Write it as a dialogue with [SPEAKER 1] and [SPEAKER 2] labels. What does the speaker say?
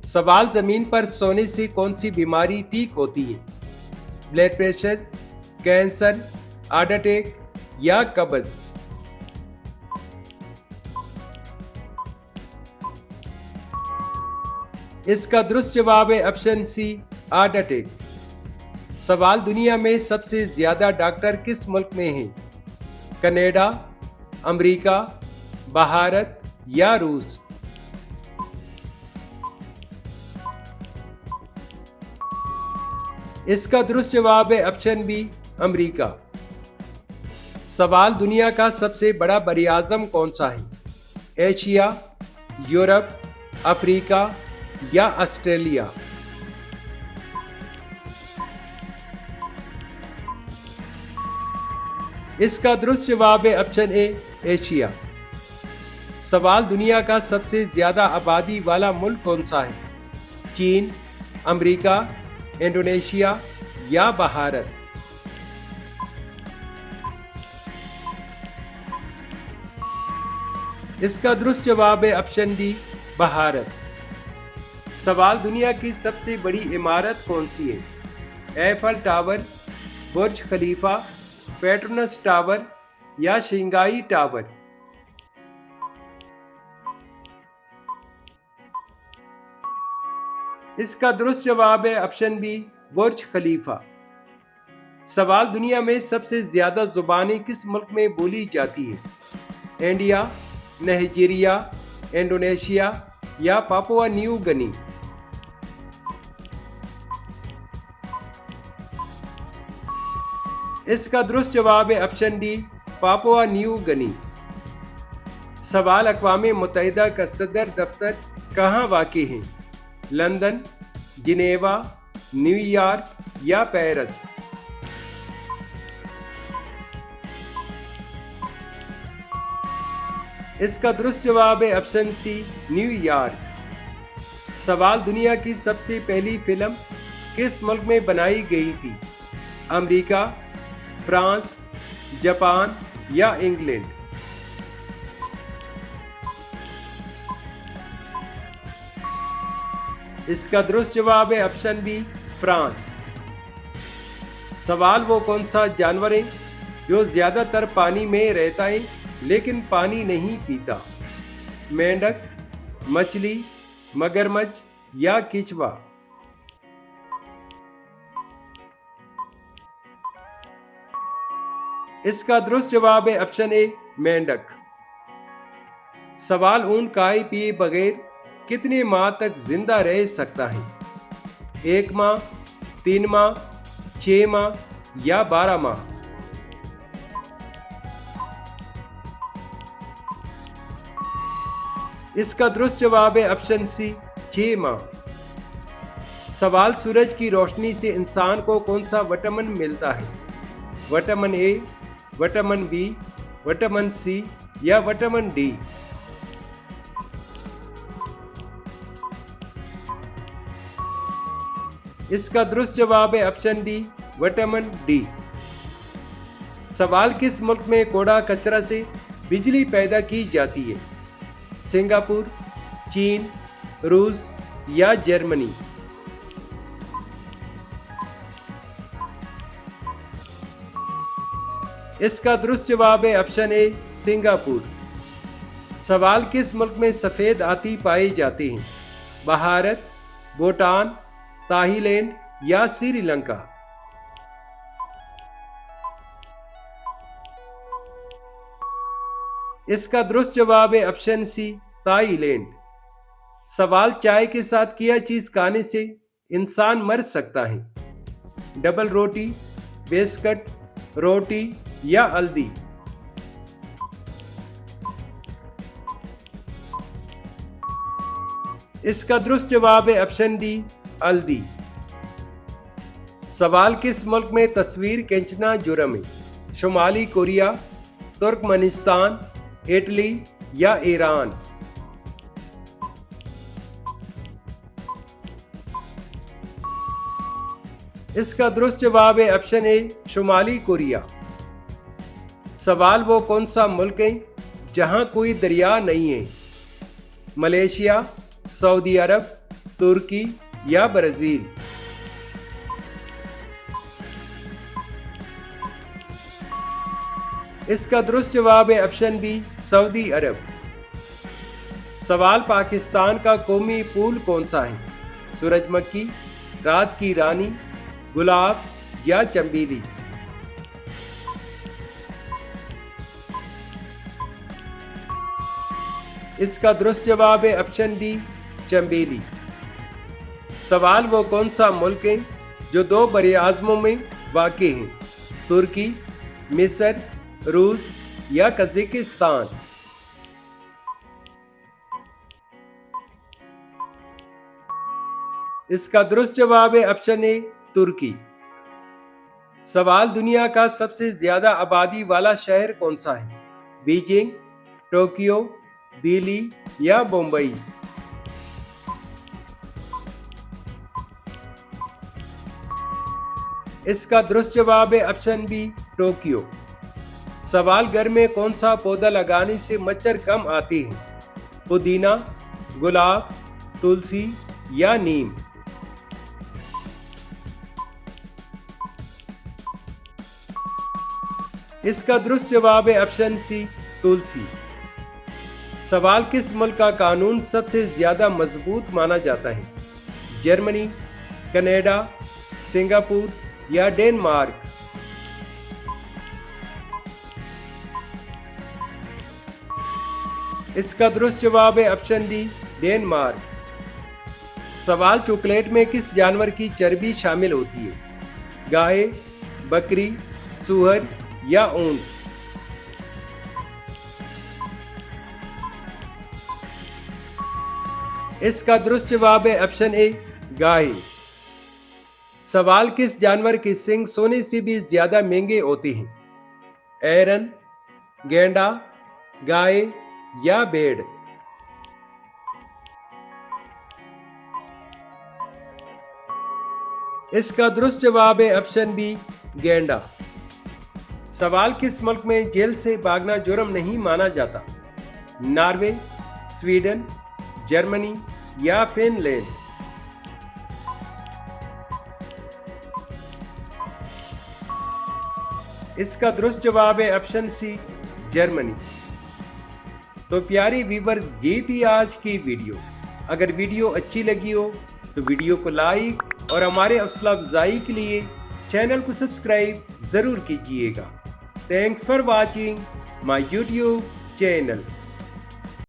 [SPEAKER 1] सवाल जमीन पर सोने से कौन सी बीमारी ठीक होती है? Blood pressure, cancer, heart attack या कब्ज? इसका दुरुस्त जवाब है ऑप्शन सी, हार्ट अटैक। सवाल दुनिया में सबसे ज्यादा डॉक्टर किस मुल्क में हैं? कनाडा, अमेरिका, भारत या रूस? इसका दुरुस्त जवाब है ऑप्शन बी, अमेरिका। सवाल दुनिया का सबसे बड़ा बरी आज़म कौन सा है? एशिया, यूरोप, अफ्रीका या ऑस्ट्रेलिया? इसका दुरुस्त जवाब है ऑप्शन ए, एशिया। सवाल दुनिया का सबसे ज्यादा आबादी वाला मुल्क कौन सा है? चीन, अमेरिका, इंडोनेशिया या भारत? इसका दुरुस्त जवाब है ऑप्शन डी, भारत। सवाल दुनिया की सबसे बड़ी इमारत कौन सी है? एफल टावर, बुर्ज खलीफा, पेट्रोनस टावर या शंघाई टावर? इसका दुरुस्त जवाब है ऑप्शन बी, बुर्ज खलीफा। सवाल दुनिया में सबसे ज्यादा जुबानें किस मुल्क में बोली जाती है? इंडिया, नाइजीरिया, इंडोनेशिया या पापुआ न्यू गिनी? इसका दुरुस्त जवाब है option D, Papua New Guinea. सवाल अक़वाम मुत्तहिदा का सदर दफ्तर कहाँ वाक़ई है? लंदन, जिनेवा, न्यूयॉर्क या पेरिस? इसका दुरुस्त जवाब है ऑप्शन सी, न्यूयॉर्क। सवाल दुनिया की सबसे पहली फिल्म किस मुल्क में बनाई गई थी? अमेरिका, फ्रांस, जापान या इंग्लैंड? इसका दुरुस्त जवाब है ऑप्शन बी, फ्रांस। सवाल वो कौन सा जानवर है जो ज्यादातर पानी में रहता है लेकिन पानी नहीं पीता? मेंढक, मछली, मगरमच्छ या केचुआ? इसका दुरुस्त जवाब है ऑप्शन ए, मेंढक। सवाल ऊंट खाए पिए बगैर कितने माह तक जिंदा रह सकता है? 1 माह, 3 माह, 6 माह या 12 माह? इसका दुरुस्त जवाब है ऑप्शन सी, 6 माह। सवाल सूरज की रोशनी से इंसान को कौन सा विटामिन मिलता है? Vitamin A, vitamin B, vitamin C या विटामिन डी? इसका दुरुस्त जवाब है ऑप्शन डी, विटामिन डी। सवाल किस मुल्क में कूड़ा कचरा से बिजली पैदा की जाती है? सिंगापुर, चीन, रूस या जर्मनी? इसका दुरुस्त जवाब है ऑप्शन ए, सिंगापुर। सवाल किस मुल्क में सफ़ेद हाथी पाए जाते हैं? भारत, भूटान, थाईलैंड या श्रीलंका? इसका दुरुस्त जवाब है ऑप्शन सी, थाईलैंड। सवाल चाय के साथ क्या चीज खाने से इंसान मर सकता है? डबल रोटी, बिस्कुट, रोटी या हल्दी? इसका दुरुस्त जवाब है ऑप्शन डी, हल्दी। सवाल किस मुल्क में तस्वीर खींचना जुर्म है? शुमाली कोरिया, तुर्कमेनिस्तान, इटली या ईरान? इसका दुरुस्त जवाब है ऑप्शन ए, शुमाली कोरिया। सवाल वो कौन सा मुल्क है जहां कोई दरिया नहीं है? मलेशिया, सऊदी अरब, तुर्की या ब्राजील? इसका दुरुस्त जवाब है ऑप्शन बी, सऊदी अरब। सवाल, पाकिस्तान का कौमी फूल कौन सा है? सूरजमुखी, रात की रानी, गुलाब या चमेली? इसका दुरुस्त जवाब है ऑप्शन बी, चमेली। सवाल, वो कौन सा मुल्क है जो 2 बड़े आज़मों में वाक़ है? तुर्की, मिस्र, रूस या कज़ाकिस्तान? इसका दुरुस्त जवाब है ऑप्शन ए, तुर्की। सवाल, दुनिया का सबसे ज्यादा आबादी वाला शहर कौन सा है? बीजिंग, टोक्यो, दिल्ली या मुंबई? इसका दुरुस्त जवाब है ऑप्शन बी, टोक्यो। सवाल, घर में कौन सा पौधा लगाने से मच्छर कम आते हैं? पुदीना, गुलाब, तुलसी या नीम? इसका दुरुस्त जवाब है ऑप्शन सी, तुलसी। सवाल, किस मुल्क का कानून सबसे ज्यादा मजबूत माना जाता है? जर्मनी, कनाडा, सिंगापुर या डेनमार्क? इसका दुरुस्त जवाब है ऑप्शन डी, डेनमार्क। सवाल, चॉकलेट में किस जानवर की चर्बी शामिल होती है? गाय, बकरी, सूअर या ऊंट? इसका दुरुस्त जवाब है ऑप्शन ए, गाय। सवाल, किस जानवर के सींग सोने से भी ज्यादा महंगे होते हैं? एरन, गैंडा, गाय या भेड़? इसका दुरुस्त जवाब है ऑप्शन बी, गैंडा। सवाल, किस मुल्क में जेल से भागना जुर्म नहीं माना जाता? नॉर्वे, स्वीडन, जर्मनी या फिनलैंड? इसका दुरुस्त जवाब है ऑप्शन सी, जर्मनी। तो प्यारे व्यूअर्स, ये थी आज की वीडियो। अगर वीडियो अच्छी लगी हो तो वीडियो को लाइक और हमारे हौसला अफजाई के लिए चैनल को सब्सक्राइब जरूर कीजिएगा। Thanks for watching my YouTube channel.